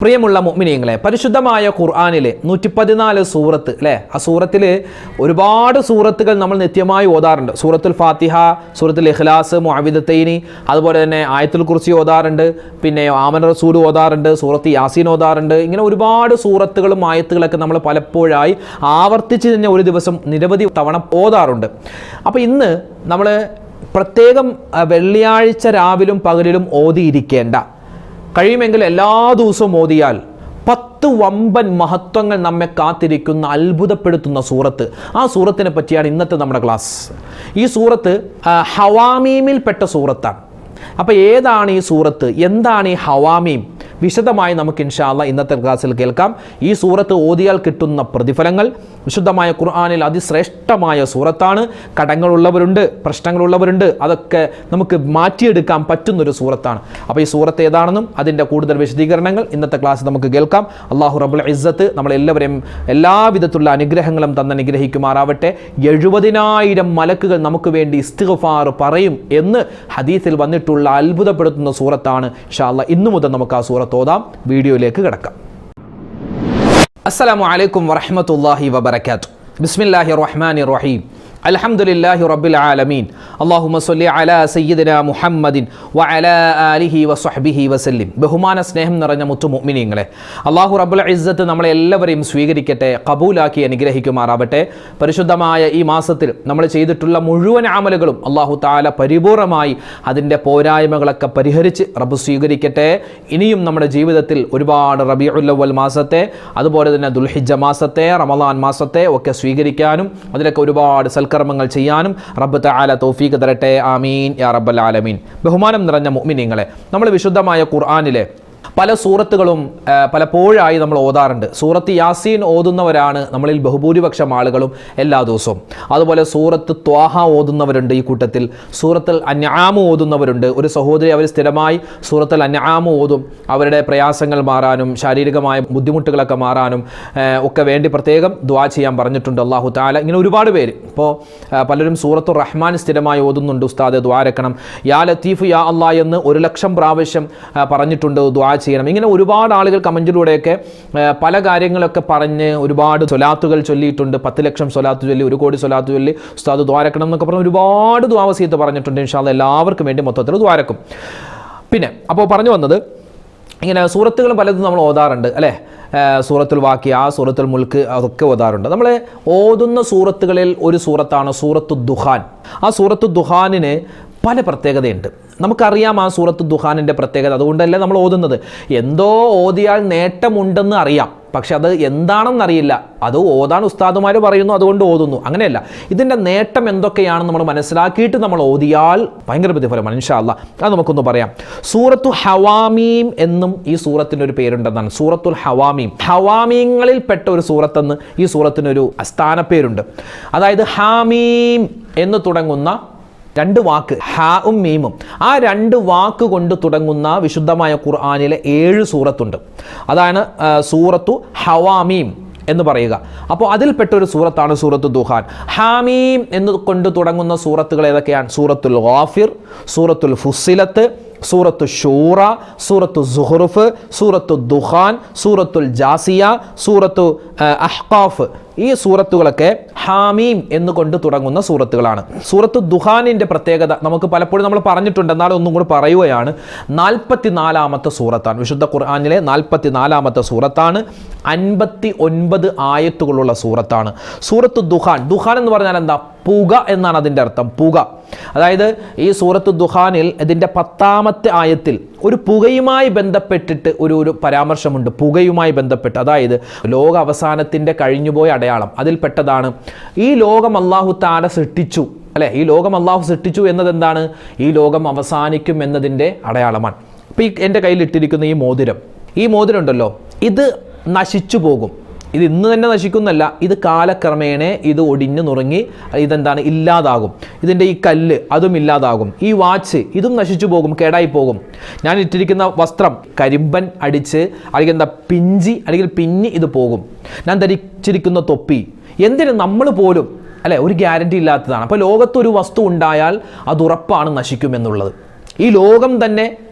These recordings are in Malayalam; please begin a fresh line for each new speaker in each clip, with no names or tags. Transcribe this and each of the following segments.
പ്രിയമുള്ള മുഅ്മിനീങ്ങളെ, പരിശുദ്ധമായ ഖുർആനിലെ 114 സൂറത്ത് അല്ലേ, ആ സൂറത്തിൽ ഒരുപാട് സൂറത്തുകൾ നമ്മൾ നിത്യമായി ഓതാറുണ്ട്. സൂറത്തുൽ ഫാത്തിഹ, സൂറത്തുൽ ഇഖ്ലാസ്, മുഅവ്വിദത്തൈനി, അതുപോലെ തന്നെ ആയത്തുൽ കുർസി ഓതാറുണ്ട്, പിന്നെ ആമന റസൂൽ ഓതാറുണ്ട്, സൂറത്ത് യാസീൻ ഓതാറുണ്ട്. ഇങ്ങനെ ഒരുപാട് സൂറത്തുകളും ആയത്തുകളൊക്കെ നമ്മൾ പലപ്പോഴായി ആവർത്തിച്ച് തന്നെ ഒരു ദിവസം നിരവധി തവണ ഓതാറുണ്ട്. അപ്പോൾ ഇന്ന് നമ്മൾ പ്രത്യേകം വെള്ളിയാഴ്ച രാവിലും പകലിലും ഓതിയിരിക്കേണ്ട, കഴിയുമെങ്കിൽ എല്ലാ ദിവസവും ഓതിയാൽ 10 വമ്പൻ മഹത്വങ്ങൾ നമ്മെ കാത്തിരിക്കുന്ന അത്ഭുതപ്പെടുത്തുന്ന സൂറത്ത്, ആ സൂറത്തിനെ പറ്റിയാണ് ഇന്നത്തെ നമ്മുടെ ക്ലാസ്. ഈ സൂറത്ത് ഹവാമീമിൽപ്പെട്ട സൂറത്താണ്. അപ്പോൾ ഏതാണ് ഈ സൂറത്ത്, എന്താണ് ഈ ഹവാമീം, വിശദമായി നമുക്ക് ഇൻഷാ അല്ലാഹ് ഇന്നത്തെ ക്ലാസ്സിൽ കേൾക്കാം. ഈ സൂറത്ത് ഓതിയാൽ കിട്ടുന്ന പ്രതിഫലങ്ങൾ, വിശുദ്ധമായ ഖുർആനിൽ അതിശ്രേഷ്ഠമായ സൂറത്താണ്. കടങ്ങളുള്ളവരുണ്ട്, പ്രശ്നങ്ങളുള്ളവരുണ്ട്, അതൊക്കെ നമുക്ക് മാറ്റിയെടുക്കാൻ പറ്റുന്നൊരു സൂറത്താണ്. അപ്പോൾ ഈ സൂറത്ത് ഏതാണെന്നും അതിൻ്റെ കൂടുതൽ വിശദീകരണങ്ങൾ ഇന്നത്തെ ക്ലാസ് നമുക്ക് കേൾക്കാം. അല്ലാഹു റബ്ബുൽ ഇസ്സത്ത് നമ്മളെല്ലാവരെയും എല്ലാവിധത്തിലുള്ള അനുഗ്രഹങ്ങളും തന്നനുഗ്രഹിക്കുമാറാവട്ടെ. 70,000 മലക്കുകൾ നമുക്ക് വേണ്ടി ഇസ്തിഗ്ഫാർ പറയും എന്ന് ഹദീസിൽ വന്നിട്ടുള്ള അത്ഭുതപ്പെടുത്തുന്ന സൂറത്താണ്. ഇൻഷാ അല്ലാഹ് ഇന്നു മുതൽ നമുക്ക് ആ സൂറത്ത് ഓതാം. വീഡിയോയിലേക്ക് കിടക്കാം. അസ്സലാമു അലൈക്കും വറഹ്മത്തുള്ളാഹി വബറകാതുഹു. ബിസ്മില്ലാഹിർ റഹ്മാനിർ റഹീം. അൽഹംദുലില്ലാഹി റബ്ബിൽ ആലമീൻ. അല്ലാഹുമ്മ സ്വല്ലി അലാ സയ്യിദിനാ മുഹമ്മദിൻ വഅലാ ആലിഹി വസ്വഹ്ബിഹി വസല്ലിം. ബഹുമാന സ്നേഹം നിറഞ്ഞ മുത്തു മുഅ്മിനീങ്ങളെ, അല്ലാഹു റബ്ബുൽ ഇസ്സത്ത് നമ്മളെ എല്ലാവരെയും സ്വീകരിക്കട്ടെ, ഖബൂലാക്കി അനുഗ്രഹിക്കുമാറാവട്ടെ. പരിശുദ്ധമായ ഈ മാസത്തിൽ നമ്മൾ ചെയ്തിട്ടുള്ള മുഴുവൻ അമലുകളും അല്ലാഹു തആല പരിപൂർണമായി അതിൻ്റെ പോരായ്മകളൊക്കെ പരിഹരിച്ച് റബ്ബ് സ്വീകരിക്കട്ടെ. ഇനിയും നമ്മുടെ ജീവിതത്തിൽ ഒരുപാട് റബീഉൽ അവ്വൽ മാസത്തെ, അതുപോലെ തന്നെ ദുൽഹിജ്ജ മാസത്തെ, റമളാൻ മാസത്തെ ഒക്കെ സ്വീകരിക്കാനും അതിലൊക്കെ ഒരുപാട് കർമ്മങ്ങൾ ചെയ്യാനും റബ്ബ് തആല തൗഫീഖ് തരട്ടെ. ആമീൻ യാ റബ്ബൽ ആലമീൻ. ബഹുമാനം നിറഞ്ഞ മുഅ്മിനീങ്ങളെ, നമ്മൾ വിശുദ്ധമായ ഖുർആനിലെ പല സൂറത്തുകളും പലപ്പോഴായി നമ്മൾ ഓതാറുണ്ട്. സൂറത്ത് യാസീൻ ഓതുന്നവരാണ് നമ്മളിൽ ബഹുഭൂരിപക്ഷം ആളുകളും എല്ലാ ദിവസവും. അതുപോലെ സൂറത്ത് ത്വാഹ ഓതുന്നവരുണ്ട് ഈ കൂട്ടത്തിൽ. സൂറത്തുൽ അൻആം ഓതുന്നവരുണ്ട്. ഒരു സഹോദരി അവർ സ്ഥിരമായി സൂറത്തുൽ അൻആം ഓതും. അവരുടെ പ്രയാസങ്ങൾ മാറാനും ശാരീരികമായ ബുദ്ധിമുട്ടുകളൊക്കെ മാറാനും ഒക്കെ വേണ്ടി പ്രത്യേകം ദുആ ചെയ്യാൻ പറഞ്ഞിട്ടുണ്ട് അല്ലാഹു തആല. ഇങ്ങനെ ഒരുപാട് പേര് ഇപ്പോൾ പലരും സൂറത്തുർ റഹ്മാൻ സ്ഥിരമായി ഓതുന്നുണ്ട്. ഉസ്താദ് ദുആ രക്കണം, യാ ലത്തീഫ് യാ അല്ലാഹ് എന്ന് 1,00,000 പ്രാവശ്യം പറഞ്ഞിട്ടുണ്ട് ദുആ ചെയ്യണം. ഇങ്ങനെ ഒരുപാട് ആളുകൾ കമൻറ്റിലൂടെയൊക്കെ പല കാര്യങ്ങളൊക്കെ പറഞ്ഞ് ഒരുപാട് സ്വലാത്തുകൾ ചൊല്ലിയിട്ടുണ്ട്. 10 ലക്ഷം സ്വലാത്ത് ചൊല്ലി, 1 കോടി സ്വലാത്ത് ചൊല്ലി ഉസ്താദ് ദ്വാരക്കണം എന്നൊക്കെ പറഞ്ഞ് ഒരുപാട് ദുആ വസിയത്ത് പറഞ്ഞിട്ടുണ്ട്. ഇൻഷാ അല്ലാഹ് എല്ലാവർക്കും വേണ്ടി മൊത്തത്തിൽ ദ്വാരക്കും. പിന്നെ അപ്പോൾ പറഞ്ഞു വന്നത്, ഇങ്ങനെ സൂറത്തുകൾ പലതും നമ്മൾ ഓതാറുണ്ട് അല്ലേ. സൂറത്തുൽ വാഖിയ, സൂറത്തുൽ മുൽക്ക്, അതൊക്കെ ഓതാറുണ്ട്. നമ്മൾ ഓതുന്ന സൂറത്തുകളിൽ ഒരു സൂറത്താണ് സൂറത്തു ദുഖാൻ. ആ സൂറത്തു ദുഖാനിന് പല പ്രത്യേകതയുണ്ട്. നമുക്കറിയാം ആ സൂറത്ത് ദുഖാനിൻ്റെ പ്രത്യേകത, അതുകൊണ്ടല്ലേ നമ്മൾ ഓതുന്നത്. എന്തോ ഓതിയാൽ നേട്ടമുണ്ടെന്ന് അറിയാം, പക്ഷെ അത് എന്താണെന്നറിയില്ല. അത് ഓതാൻ ഉസ്താദുമാർ പറയുന്നു, അതുകൊണ്ട് ഓതുന്നു, അങ്ങനെയല്ല. ഇതിൻ്റെ നേട്ടം എന്തൊക്കെയാണെന്ന് നമ്മൾ മനസ്സിലാക്കിയിട്ട് നമ്മൾ ഓതിയാൽ ഭയങ്കര പ്രതിഫലമാണ് ഇൻഷാ അല്ലാഹ്. അത് നമുക്കൊന്ന് പറയാം. സൂറത്തു ഹവാമീം എന്നും ഈ സൂറത്തിൻ്റെ ഒരു പേരുണ്ടെന്നാണ്. സൂറത്തുൽ ഹവാമീം, ഹവാമീങ്ങളിൽ പെട്ട ഒരു സൂറത്തെന്ന് ഈ സൂറത്തിനൊരു സ്ഥാനപ്പേരുണ്ട്. അതായത് ഹാമീം എന്ന് തുടങ്ങുന്ന 2 വാക്ക്, ഹാഉം മീമും, ആ 2 വാക്ക് കൊണ്ട് തുടങ്ങുന്ന വിശുദ്ധമായ ഖുർആനിലെ 7 സൂറത്തുണ്ട്. അതാണ് സൂറത്തു ഹവാമീം എന്ന് പറയുക. അപ്പോൾ അതിൽപ്പെട്ടൊരു സൂറത്താണ് സൂറത്തു ദുഖാൻ. ഹാമീം എന്ന് കൊണ്ട് തുടങ്ങുന്ന സൂറത്തുകൾ ഏതൊക്കെയാണ്? സൂറത്തുൽ ഗാഫിർ, സൂറത്തുൽ ഫുസ്സിലത്ത്, സൂറത്തു ഷൂറ, സൂറത്തു സുഹ്റുഫ്, സൂറത്തു ദുഖാൻ, സൂറത്തുൽ ജാസിയ, സൂറത്തു അഹ്ഖാഫ്. ഈ സൂറത്തുകളൊക്കെ ഹാമീം എന്നുകൊണ്ട് തുടങ്ങുന്ന സൂറത്തുകളാണ്. സൂറത്തു ദുഖാനിൻ്റെ പ്രത്യേകത നമുക്ക് പലപ്പോഴും നമ്മൾ പറഞ്ഞിട്ടുണ്ട്, എന്നാലും ഒന്നും കൂടി പറയുകയാണ്. 44-ാമത്തെ സൂറത്താണ്, വിശുദ്ധ ഖുർആനിലെ 44-ാമത്തെ സൂറത്താണ്. 59 ആയത്തുകളുള്ള സൂറത്താണ് സൂറത്തു ദുഖാൻ. ദുഖാൻ എന്ന് പറഞ്ഞാൽ എന്താ? പുക എന്നാണ് അതിൻ്റെ അർത്ഥം, പുക. അതായത് ഈ സൂറത്തു ദുഖാനിൽ ഇതിൻ്റെ 10-ാമത്തെ ആയത്തിൽ ഒരു പുകയുമായി ബന്ധപ്പെട്ടിട്ട് ഒരു പരാമർശമുണ്ട്. പുകയുമായി ബന്ധപ്പെട്ട്, അതായത് ലോക അവസാനത്തിൻ്റെ കഴിഞ്ഞുപോയ അടയാളം അതിൽപ്പെട്ടതാണ്. ഈ ലോകം അല്ലാഹു തആല സൃഷ്ടിച്ചു അല്ലേ. ഈ ലോകം അല്ലാഹു സൃഷ്ടിച്ചു എന്നതെന്താണ്? ഈ ലോകം അവസാനിക്കും എന്നതിൻ്റെ അടയാളമാണ്. അപ്പോൾ ഈ എൻ്റെ കയ്യിലിട്ടിരിക്കുന്ന ഈ മോതിരം ഉണ്ടല്ലോ, ഇത് നശിച്ചു പോകും. ഇത് ഇന്ന് തന്നെ നശിക്കുന്നല്ല, ഇത് കാലക്രമേണ ഇത് ഒടിഞ്ഞു നുറുങ്ങി ഇതെന്താണ്, ഇല്ലാതാകും. ഇതിൻ്റെ ഈ കല്ല് അതും ഇല്ലാതാകും. ഈ വാച്ച് ഇതും നശിച്ചു പോകും, കേടായി പോകും. ഞാൻ ഇട്ടിരിക്കുന്ന വസ്ത്രം കരിമ്പൻ അടിച്ച് അല്ലെങ്കിൽ എന്താ പിഞ്ചി അല്ലെങ്കിൽ പിന്നി ഇത് പോകും. ഞാൻ ധരിച്ചിരിക്കുന്ന തൊപ്പി, എന്തിന് നമ്മൾ പോലും അല്ലേ ഒരു ഗ്യാരണ്ടി ഇല്ലാത്തതാണ്. അപ്പോൾ ലോകത്തൊരു വസ്തു ഉണ്ടായാൽ അത് ഉറപ്പാണ് നശിക്കുമെന്നുള്ളത്. ഈ ലോകം തന്നെ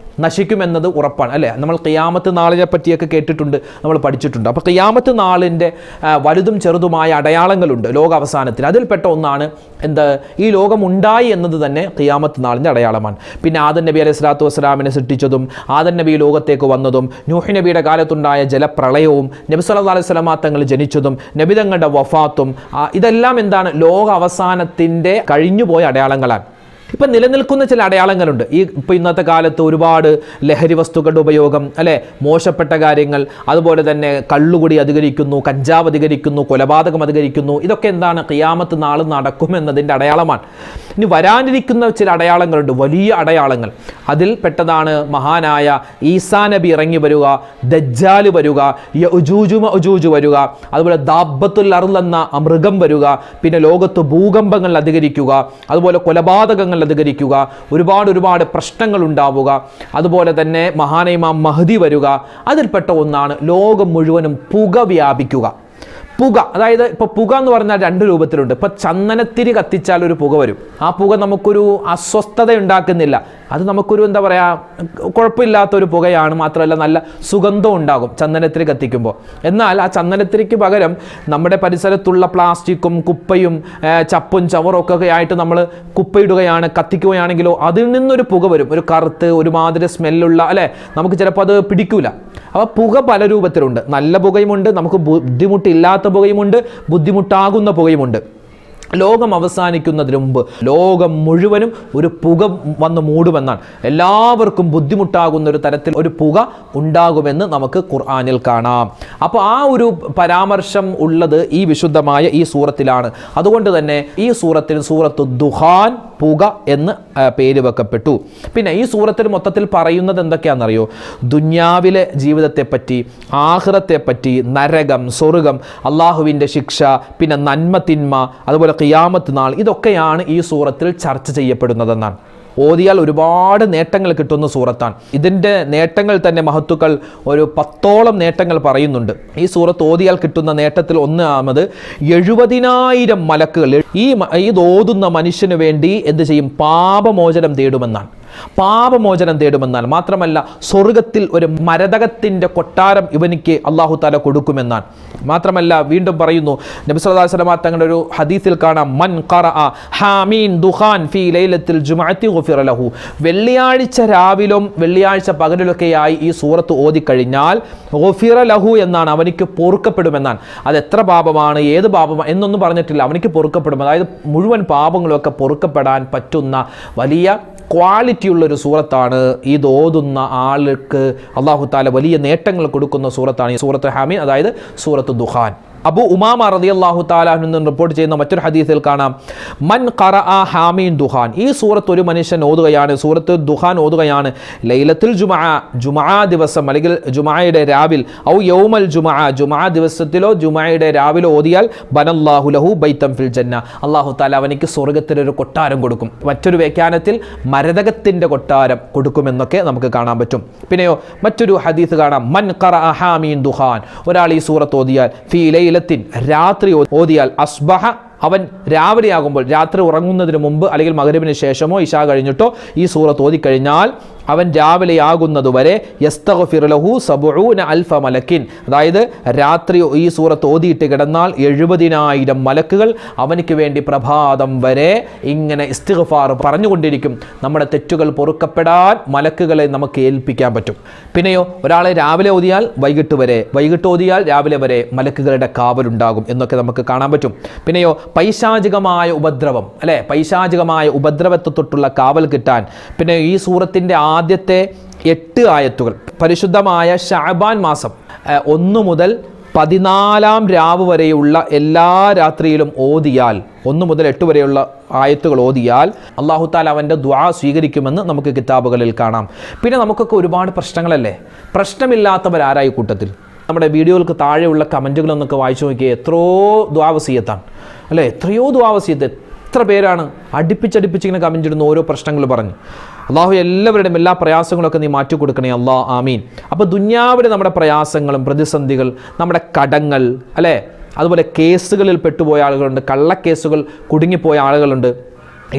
നശിക്കുമെന്നത് ഉറപ്പാണ് അല്ലേ. നമ്മൾ ഖിയാമത്ത് നാളിനെ പറ്റിയൊക്കെ കേട്ടിട്ടുണ്ട്, നമ്മൾ പഠിച്ചിട്ടുണ്ട്. അപ്പോൾ ഖിയാമത്ത് നാളിൻ്റെ വലുതും ചെറുതുമായ അടയാളങ്ങളുണ്ട് ലോക അവസാനത്തിന്. അതിൽപ്പെട്ട ഒന്നാണ് ഈ ലോകം ഉണ്ടായി എന്നത് തന്നെ ഖിയാമത്ത് നാളിൻ്റെ അടയാളമാണ്. പിന്നെ ആദം നബി അലൈഹി സ്വലാത്തു വസ്സലാമിനെ സൃഷ്ടിച്ചതും ആദം നബി ലോകത്തേക്ക് വന്നതും നൂഹ് നബിയുടെ കാലത്തുണ്ടായ ജലപ്രളയവും നബി സല്ലല്ലാഹു അലൈഹി വസല്ലം തങ്ങൾ ജനിച്ചതും നബി തങ്ങളുടെ വഫാത്തും ഇതെല്ലാം എന്താണ്? ലോക അവസാനത്തിൻ്റെ കഴിഞ്ഞുപോയ അടയാളങ്ങളാണ്. ഇപ്പം നിലനിൽക്കുന്ന ചില അടയാളങ്ങളുണ്ട്. ഇപ്പോൾ ഇന്നത്തെ കാലത്ത് ഒരുപാട് ലഹരി വസ്തുക്കളുടെ ഉപയോഗം അല്ലേ, മോശപ്പെട്ട കാര്യങ്ങൾ, അതുപോലെ തന്നെ കള്ളുകുടി അധികരിക്കുന്നു, കഞ്ചാവ് അധികരിക്കുന്നു, കൊലപാതകം അധികരിക്കുന്നു. ഇതൊക്കെ എന്താണ്? ഖിയാമത്ത് നാൾ നടക്കുമെന്നതിൻ്റെ അടയാളമാണ്. ഇനി വരാനിരിക്കുന്ന ചില അടയാളങ്ങളുണ്ട്, വലിയ അടയാളങ്ങൾ. അതിൽ പെട്ടതാണ് മഹാനായ ഈസാ നബി ഇറങ്ങി വരിക, ദജ്ജാൽ വരിക, യഅ്ജൂജു മഅ്ജൂജു വരിക, അതുപോലെ ദാബത്തുൽ അർള് എന്ന മൃഗം വരിക, പിന്നെ ലോകത്ത് ഭൂകമ്പങ്ങൾ അധികരിക്കുക, അതുപോലെ കൊലപാതകങ്ങൾ അധികരിക്കുക, ഒരുപാട് പ്രശ്നങ്ങൾ ഉണ്ടാവുക, അതുപോലെ തന്നെ മഹാനായ ഇമാം മഹ്ദി വരിക. അതിൽപ്പെട്ട ഒന്നാണ് ലോകം മുഴുവനും പുക വ്യാപിക്കുക. പുക, അതായത് ഇപ്പോൾ പുക എന്ന് പറഞ്ഞാൽ രണ്ട് രൂപത്തിലുണ്ട്. ഇപ്പോൾ ചന്ദനത്തിരി കത്തിച്ചാൽ ഒരു പുക വരും. ആ പുക നമുക്കൊരു അസ്വസ്ഥത ഉണ്ടാക്കുന്നില്ല, അത് നമുക്കൊരു എന്താ പറയുക, കുഴപ്പമില്ലാത്തൊരു പുകയാണ്. മാത്രമല്ല നല്ല സുഗന്ധം ഉണ്ടാകും ചന്ദനത്തിരി കത്തിക്കുമ്പോൾ. എന്നാൽ ആ ചന്ദനത്തിരിക്ക് പകരം നമ്മുടെ പരിസരത്തുള്ള പ്ലാസ്റ്റിക്കും കുപ്പയും ചപ്പും ചവറും ഒക്കെ ആയിട്ട് നമ്മൾ കുപ്പയിടുകയാണ്, കത്തിക്കുകയാണെങ്കിലോ അതിൽ നിന്നൊരു പുക വരും, ഒരു കറുത്ത് ഒരുമാതിരി സ്മെല്ലുള്ള അല്ലേ, നമുക്ക് ചിലപ്പോൾ അത് പിടിക്കൂല. അപ്പോൾ പുക പല രൂപത്തിലുണ്ട്. നല്ല പുകയുമുണ്ട്, നമുക്ക് ബുദ്ധിമുട്ടില്ലാത്ത പുകയുമുണ്ട്, ബുദ്ധിമുട്ടാകുന്ന പുകയുമുണ്ട്. ലോകം അവസാനിക്കുന്നതിന് മുമ്പ് ലോകം മുഴുവനും ഒരു പുക വന്ന് മൂടുമെന്നാണ്. എല്ലാവർക്കും ബുദ്ധിമുട്ടാകുന്ന ഒരു തരത്തിൽ ഒരു പുക ഉണ്ടാകുമെന്ന് നമുക്ക് ഖുർആനിൽ കാണാം. അപ്പോൾ ആ ഒരു പരാമർശം ഉള്ളത് ഈ വിശുദ്ധമായ ഈ സൂറത്തിലാണ്. അതുകൊണ്ട് തന്നെ ഈ സൂറത്തിന് സൂറത്തു ദുഹാൻ, പുക എന്ന് പേര് വെക്കപ്പെട്ടു. പിന്നെ ഈ സൂറത്തിൽ മൊത്തത്തിൽ പറയുന്നത് എന്തൊക്കെയാണെന്നറിയോ? ദുന്യാവിലെ ജീവിതത്തെപ്പറ്റി, ആഖിറത്തെപ്പറ്റി, നരകം, സ്വർഗം, അള്ളാഹുവിൻ്റെ ശിക്ഷ, പിന്നെ നന്മ തിന്മ, അതുപോലെ ഖിയാമത്ത് നാൾ, ഇതൊക്കെയാണ് ഈ സൂറത്തിൽ ചർച്ച ചെയ്യപ്പെടുന്നതെന്നാണ്. ഓതിയാൽ ഒരുപാട് നേട്ടങ്ങൾ കിട്ടുന്ന സൂറത്താണ്. ഇതിൻ്റെ നേട്ടങ്ങൾ തന്നെ മഹത്തുക്കൾ ഒരു 10ഓളം നേട്ടങ്ങൾ പറയുന്നുണ്ട്. ഈ സൂറത്ത് ഓതിയാൽ കിട്ടുന്ന നേട്ടത്തിൽ ഒന്നാമത് 70,000 മലക്കുകൾ ഇത് ഓതുന്ന മനുഷ്യന് വേണ്ടി എന്ത് ചെയ്യും? പാപമോചനം തേടുമെന്നാണ്. പാപമോചനം തേടുമെന്നാണ്. മാത്രമല്ല സ്വർഗത്തിൽ ഒരു മരതകത്തിൻ്റെ കൊട്ടാരം ഇവനിക്ക് അല്ലാഹു തആല കൊടുക്കുമെന്നാണ്. മാത്രമല്ല വീണ്ടും പറയുന്നു, നബി സല്ലല്ലാഹു അലൈഹി വസല്ലം തങ്ങളുടെ ഒരു ഹദീസിൽ കാണാം, മൻ ഖറഅ ഹാമീൻ ദുഖാൻ ഫീ ലൈലത്തിൽ ജുമുഅത്തി ഗുഫിറ ലഹു. വെള്ളിയാഴ്ച രാവിലും വെള്ളിയാഴ്ച പകലിലൊക്കെയായി ഈ സൂറത്ത് ഓതിക്കഴിഞ്ഞാൽ ഗുഫിറ ലഹു എന്നാണ്, അവനിക്ക് പൊറുക്കപ്പെടുമെന്നാണ്. അത് എത്ര പാപമാണ്, ഏത് പാപമാണ് എന്നൊന്നും പറഞ്ഞിട്ടില്ല, അവനിക്ക് പൊറുക്കപ്പെടും. അതായത് മുഴുവൻ പാപങ്ങളൊക്കെ പൊറുക്കപ്പെടാൻ പറ്റുന്ന വലിയ ക്വാളിറ്റിയുള്ളൊരു സൂറത്താണ്. ഇത് ഓതുന്ന ആൾക്ക് അല്ലാഹു തആല വലിയ നേട്ടങ്ങൾ കൊടുക്കുന്ന സൂറത്താണ് ഈ സൂറത്ത് ഹാമീൻ, അതായത് സൂറത്ത് ദുഖാൻ. അബൂ ഉമാമ റളിയല്ലാഹു തആല അൻഹു നിന്ന് റിപ്പോർട്ട് ചെയ്യുന്ന മറ്റൊരു ഹദീസിൽ കാണാം, മൻ ഖറഅ ഹാമീൻ ദുഖാൻ. ഈ സൂറത്ത് ഒരു മനുഷ്യൻ ഓതുകയാണ്, സൂറത്ത് ദുഖാൻ ഓതുകയാണ്, ലൈലത്തുൽ ജുമുഅ ദിവസം അല്ലെങ്കിൽ ജുമുഅയുടെ രാവിൽ, ഔ യൗമൽ ജുമുഅ ദിവസത്തിലോ ജുമുഅയുടെ രാവിലെ ഓതിയാൽ ബനല്ലാഹു ലഹു ബൈതൻ ഫിൽ ജന്ന. അല്ലാഹു തആല അവനിക്ക് സ്വർഗ്ഗത്തിലൊരു കൊട്ടാരം കൊടുക്കും. മറ്റൊരു വ്യാഖ്യാനത്തിൽ മരതകത്തിൻ്റെ കൊട്ടാരം കൊടുക്കുമെന്നൊക്കെ നമുക്ക് കാണാൻ പറ്റും. പിന്നെയോ മറ്റൊരു ഹദീസ് കാണാം, മൻ ഖറഅ ഹാമീൻ ദുഖാൻ. ഒരാൾ ഈ സൂറത്ത് ഓതിയാൽ ഫീ രാത്രി ഓതിയാൽ അസ്ബഹ, അവൻ രാവിലെയാകുമ്പോൾ, രാത്രി ഉറങ്ങുന്നതിന് മുമ്പ് അല്ലെങ്കിൽ മഗ്‌രിബിന് ശേഷമോ ഇശാ കഴിഞ്ഞിട്ടോ ഈ സൂറത്ത് ഓതിക്കഴിഞ്ഞാൽ അവൻ രാവിലെയാകുന്നതുവരെ യസ്തഗ്ഫിറു ലഹു 70,000 മലക്കിൻ. അതായത് രാത്രി ഈ സൂറത്ത് ഓതിയിട്ട് കിടന്നാൽ 70,000 മലക്കുകൾ അവനിക്ക് വേണ്ടി പ്രഭാതം വരെ ഇങ്ങനെ ഇസ്തിഗ്ഫാർ പറഞ്ഞുകൊണ്ടിരിക്കും. നമ്മുടെ തെറ്റുകൾ പൊറുക്കപ്പെടാൻ മലക്കുകളെ നമുക്ക് ഏൽപ്പിക്കാൻ പറ്റും. പിന്നെയോ ഒരാളെ രാവിലെ ഓതിയാൽ വൈകിട്ട് വരെ, വൈകിട്ട് ഓതിയാൽ രാവിലെ വരെ മലക്കുകളുടെ കാവലുണ്ടാകും എന്നൊക്കെ നമുക്ക് കാണാൻ പറ്റും. പിന്നെയോ പൈശാചികമായ ഉപദ്രവം അല്ലെ, പൈശാചികമായ ഉപദ്രവത്തെ തൊട്ടുള്ള കാവൽ കിട്ടാൻ പിന്നെ ഈ സൂറത്തിൻ്റെ ആദ്യത്തെ 8 ആയത്തുകൾ പരിശുദ്ധമായ ശഅബാൻ മാസം 1 മുതൽ 14-ാം രാവ് വരെയുള്ള എല്ലാ രാത്രിയിലും ഓതിയാൽ, 1 മുതൽ 8 വരെയുള്ള ആയത്തുകൾ ഓതിയാൽ അല്ലാഹു തആല അവൻ്റെ ദുആ സ്വീകരിക്കുമെന്ന് നമുക്ക് കിതാബുകളിൽ കാണാം. പിന്നെ നമുക്കൊക്കെ ഒരുപാട് പ്രശ്നങ്ങളല്ലേ, പ്രശ്നമില്ലാത്തവരാരായി കൂട്ടത്തിൽ? നമ്മുടെ വീഡിയോകൾക്ക് താഴെയുള്ള കമൻറ്റുകളൊന്നൊക്കെ വായിച്ചു നോക്കിയേ, എത്രയോ ദുആ വസിയത്താണ് അല്ലേ, എത്രയോ ദുആ വസിയത്ത്. എത്ര പേരാണ് അടുപ്പിച്ചിങ്ങനെ കമൻ്റ് ഇടുന്ന ഓരോ പ്രശ്നങ്ങൾ പറഞ്ഞ്. അള്ളാഹു എല്ലാവരുടെയും എല്ലാ പ്രയാസങ്ങളൊക്കെ നീ മാറ്റി കൊടുക്കണേ അല്ലാ, ആമീൻ. അപ്പോൾ ദുന്യാവിലെ നമ്മുടെ പ്രയാസങ്ങളും പ്രതിസന്ധികൾ, നമ്മുടെ കടങ്ങൾ അല്ലേ, അതുപോലെ കേസുകളിൽ പെട്ടുപോയ ആളുകളുണ്ട്, കള്ളക്കേസുകൾ കുടുങ്ങിപ്പോയ ആളുകളുണ്ട്,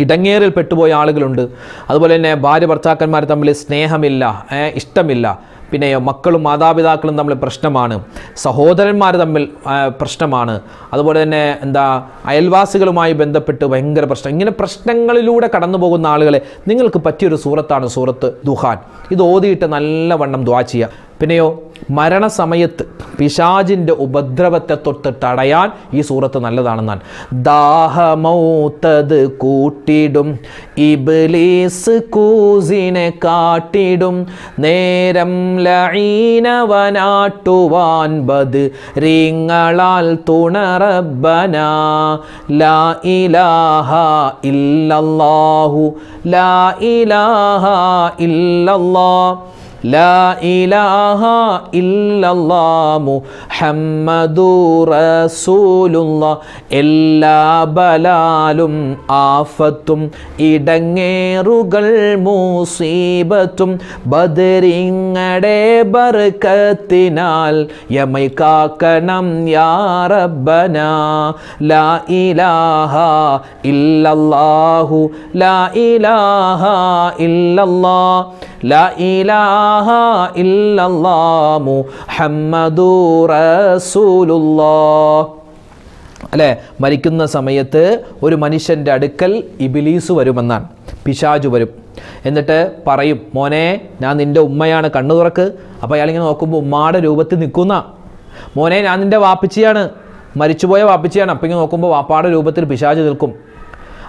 ഇടങ്ങേറിൽ പെട്ടുപോയ ആളുകളുണ്ട്. അതുപോലെ തന്നെ ഭാര്യ ഭർത്താക്കന്മാർ തമ്മിൽ സ്നേഹമില്ല, ഇഷ്ടമില്ല. പിന്നെയോ മക്കളും മാതാപിതാക്കളും തമ്മിൽ പ്രശ്നമാണ്, സഹോദരന്മാർ തമ്മിൽ പ്രശ്നമാണ്. അതുപോലെ തന്നെ അയൽവാസികളുമായി ബന്ധപ്പെട്ട് ഭയങ്കര പ്രശ്നം. ഇങ്ങനെ പ്രശ്നങ്ങളിലൂടെ കടന്നു പോകുന്ന ആളുകളെ നിങ്ങൾക്ക് പറ്റിയൊരു സൂറത്താണ് സൂറത്ത് ദുഹാൻ. ഇത് ഓതിയിട്ട് നല്ലവണ്ണം ദുആ ചെയ്യുക. പിന്നെയോ മരണസമയത്ത് പിശാചിൻ്റെ ഉപദ്രവത്തെ തൊട്ട് തടയാൻ ഈ സൂറത്ത് നല്ലതാണെന്നാണ്. ദാഹമൗത്തത് കൂട്ടിടും ഇബ്ലീസ് കൂസിനെ കാട്ടിടും നേരം ലഈനവനാട്ടുവാൻ ബദ്രീങ്ങളാൽ തുണറബ്ബന ലാ ഇലാഹ ഇല്ലല്ലാഹു ലാ ഇലാഹ ഇല്ലല്ലാഹ് ലാ ഇലാഹ ഇല്ലല്ലാഹ് മുഹമ്മദുർ റസൂലുള്ളാഹ്. എല്ലാ ബലാലും ആഫത്തും ഇടങ്ങേറുകൾ മുസീബത്തും ബദരിങ്ങടെ ബർക്കത്തിനാൽ യമൈ കാക്കണം യാ റബ്ബന ലാ ഇലാഹ ഇല്ലല്ലാഹു ലാ ഇലാഹ ഇല്ലല്ലാഹ് ലാ ഇലാഹ ഇല്ലല്ലാഹ് മുഹമ്മദുർ റസൂലുള്ളാഹ്. അല്ലേ, മരിക്കുന്ന സമയത്ത് ഒരു മനുഷ്യൻ്റെ അടുക്കൽ ഇബ്ലീസ് വരുമെന്നാണ്, പിശാചു വരും. എന്നിട്ട് പറയും, മോനെ ഞാൻ നിൻ്റെ ഉമ്മയാണ്, കണ്ണു തുറക്ക്. അപ്പോൾ അയാളിങ്ങനെ നോക്കുമ്പോൾ ഉമ്മാടെ രൂപത്തിൽ നിൽക്കുന്ന, മോനെ ഞാൻ നിൻ്റെ വാപ്പിച്ചിയാണ്, മരിച്ചുപോയ വാപ്പിച്ചിയാണ്. അപ്പോൾ ഇങ്ങനെ നോക്കുമ്പോൾ വാപ്പാടെ രൂപത്തിൽ പിശാചു നിൽക്കും.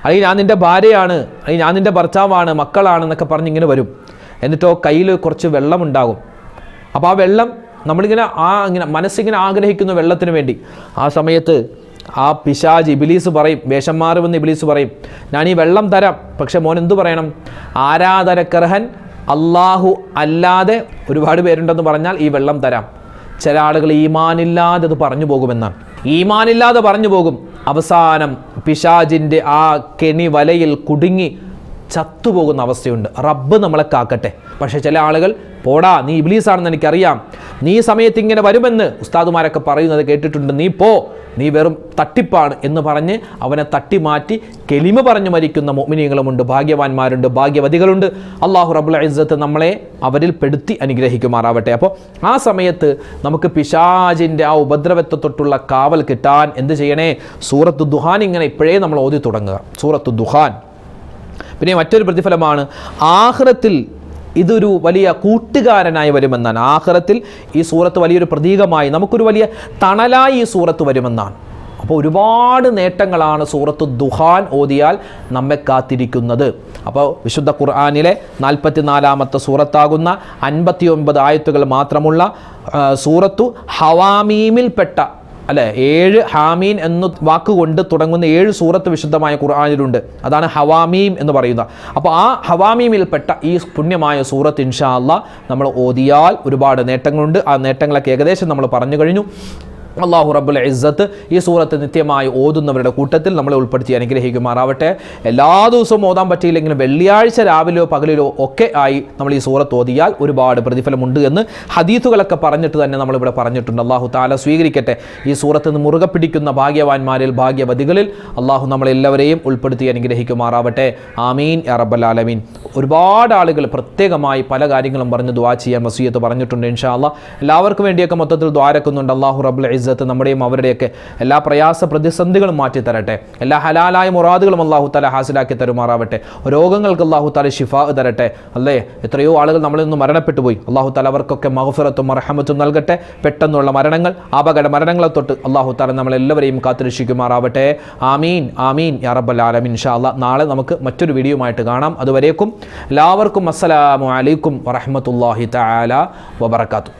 അല്ലെങ്കിൽ ഞാൻ നിൻ്റെ ഭാര്യയാണ്, അല്ലെങ്കിൽ ഞാൻ നിൻ്റെ ഭർത്താവാണ്, മക്കളാണ് എന്നൊക്കെ പറഞ്ഞ് ഇങ്ങനെ വരും. എന്നിട്ടോ കയ്യിൽ കുറച്ച് വെള്ളമുണ്ടാകും. അപ്പോൾ ആ വെള്ളം നമ്മളിങ്ങനെ ഇങ്ങനെ മനസ്സിങ്ങനെ ആഗ്രഹിക്കുന്ന വെള്ളത്തിന് വേണ്ടി ആ സമയത്ത് ആ പിശാച് ഇബ്ലീസ് പറയും, വേഷം മാറുമെന്ന് ഇബ്ലീസ് പറയും, ഞാൻ ഈ വെള്ളം തരാം, പക്ഷെ മോൻ എന്തു പറയണം, ആരാധനക്കർഹൻ അള്ളാഹു അല്ലാതെ ഒരുപാട് പേരുണ്ടെന്ന് പറഞ്ഞാൽ ഈ വെള്ളം തരാം. ചില ആളുകൾ ഈമാനില്ലാതെ അത് പറഞ്ഞു പോകുമെന്നാണ്. ഈമാനില്ലാതെ പറഞ്ഞു പോകും. അവസാനം പിശാചിൻ്റെ ആ കെണി വലയിൽ കുടുങ്ങി ചത്തുപോകുന്ന അവസ്ഥയുണ്ട്. റബ്ബ് നമ്മളെ കാക്കട്ടെ. പക്ഷേ ചില ആളുകൾ, പോടാ നീ ഇബ്ലീസാണെന്ന് എനിക്കറിയാം, നീ സമയത്ത് ഇങ്ങനെ വരുമെന്ന് ഉസ്താദുമാരൊക്കെ പറയുന്നത് കേട്ടിട്ടുണ്ട്, നീ പോ, നീ വെറും തട്ടിപ്പാണ് എന്ന് പറഞ്ഞ് അവനെ തട്ടിമാറ്റി കെലിമ പറഞ്ഞു മരിക്കുന്ന മുഅ്മിനീങ്ങളുമുണ്ട്, ഭാഗ്യവാന്മാരുണ്ട്, ഭാഗ്യവതികളുണ്ട്. അല്ലാഹു റബ്ബുൽ ഇസ്സത്ത് നമ്മളെ അവരിൽ പെടുത്തി അനുഗ്രഹിക്കുമാറാവട്ടെ. അപ്പോൾ ആ സമയത്ത് നമുക്ക് പിശാചിൻ്റെ ആ ഉപദ്രവത്തെ തൊട്ടുള്ള കാവൽ കിട്ടാൻ എന്ത് ചെയ്യണേ, സൂറത്തു ദുഹാൻ ഇങ്ങനെ ഇപ്പോഴേ നമ്മൾ ഓതി തുടങ്ങുക. സൂറത്തു ദുഹാൻ. പിന്നെ മറ്റൊരു പ്രതിഫലമാണ്, ആഖിറത്തിൽ ഇതൊരു വലിയ കൂട്ടുകാരനായി വരുമെന്നാണ്. ആഖിറത്തിൽ ഈ സൂറത്ത് വലിയൊരു പ്രതീകമായി, നമുക്കൊരു വലിയ തണലായി ഈ സൂറത്ത് വരുമെന്നാണ്. അപ്പോൾ ഒരുപാട് നേട്ടങ്ങളാണ് സൂറത്തു ദുഹാൻ ഓതിയാൽ നമ്മെ കാത്തിരിക്കുന്നത്. അപ്പോൾ വിശുദ്ധ ഖുർആനിലെ 44-ാമത്തെ സൂറത്താകുന്ന 59 ആയത്തുകൾ മാത്രമുള്ള സൂറത്തു ഹവാമീമിൽപ്പെട്ട, അല്ലെ, 7 ഹാമീൻ എന്ന വാക്കുകൊണ്ട് തുടങ്ങുന്ന 7 സൂറത്ത് വിശുദ്ധമായ ഖുർആനിലുണ്ട്. അതാണ് ഹവാമീം എന്ന് പറയുന്നത്. അപ്പോൾ ആ ഹവാമീമിൽപ്പെട്ട ഈ പുണ്യമായ സൂറത്ത് ഇൻഷാ അല്ലാഹ് നമ്മൾ ഓതിയാൽ ഒരുപാട് നേട്ടങ്ങളുണ്ട്. ആ നേട്ടങ്ങളൊക്കെ ഏകദേശം നമ്മൾ പറഞ്ഞു കഴിഞ്ഞു. അല്ലാഹു റബ്ബുൽ ഇസ്സത്ത് ഈ സൂറത്ത് നിത്യമായി ഓതുന്നവരുടെ കൂട്ടത്തിൽ നമ്മളെ ഉൾപ്പെടുത്തി അനുഗ്രഹിക്കുമാറാവട്ടെ. എല്ലാ ദിവസവും ഓതാൻ പറ്റിയില്ലെങ്കിലും വെള്ളിയാഴ്ച രാവിലെയോ പകലിലോ ഒക്കെ ആയി നമ്മൾ ഈ സൂറത്ത് ഓതിയാൽ ഒരുപാട് പ്രതിഫലമുണ്ട് എന്ന് ഹദീസുകളൊക്കെ പറഞ്ഞിട്ട് തന്നെ നമ്മളിവിടെ പറഞ്ഞിട്ടുണ്ട്. അല്ലാഹു തആല സ്വീകരിക്കട്ടെ. ഈ സൂറത്ത് നിന്ന് മുറുകെ പിടിക്കുന്ന ഭാഗ്യവാന്മാരിൽ, ഭാഗ്യവതികളിൽ അല്ലാഹു നമ്മളെല്ലാവരെയും ഉൾപ്പെടുത്തി അനുഗ്രഹിക്കുമാറാവട്ടെ. ആമീൻ യാ റബ്ബൽ ആലമീൻ. ഒരുപാട് ആളുകൾ പ്രത്യേകമായി പല കാര്യങ്ങളും പറഞ്ഞ് ദുആ ചെയ്യാൻ വസിയത്ത് പറഞ്ഞിട്ടുണ്ട്. ഇൻഷാ അല്ലാഹ് എല്ലാവർക്കും വേണ്ടിയൊക്കെ മൊത്തത്തിൽ ദുആരക്കുന്നുണ്ട്. അല്ലാഹു റബ്ബുൽ ഇസ്സത്ത് നമ്മുടെയും അവരുടെയൊക്കെ എല്ലാ പ്രയാസ പ്രതിസന്ധികളും മാറ്റി തരട്ടെ. എല്ലാ ഹലാലായ മുറാദുകളും അല്ലാഹു തആല ഹാസിലാക്കി തരുമാറാവട്ടെ. രോഗങ്ങൾക്ക് അല്ലാഹു തആല ശിഫാ തരട്ടെ. അല്ലേ, എത്രയോ ആളുകൾ നമ്മളിൽ നിന്ന് മരണപ്പെട്ടു പോയി. അല്ലാഹു തആല അവർക്കൊക്കെ മഗ്ഫിറത്തും മർഹമത്തും നൽകട്ടെ. പെട്ടെന്നുള്ള മരണങ്ങൾ, അപകട മരണങ്ങളെ തൊട്ട് അല്ലാഹു തആല നമ്മളെല്ലാവരെയും കാത്തുരക്ഷിക്കുമാറാവട്ടെ. ആമീൻ ആമീൻ യാ റബ്ബൽ ആലമീൻ. ഇൻഷാ അല്ലാഹ് നാളെ നമുക്ക് മറ്റൊരു വീഡിയോയുമായിട്ട് കാണാം. അതുവരേക്കും എല്ലാവർക്കും അസ്സലാമു അലൈക്കും വറഹ്മത്തുള്ളാഹി തആല വബറകാതുഹു.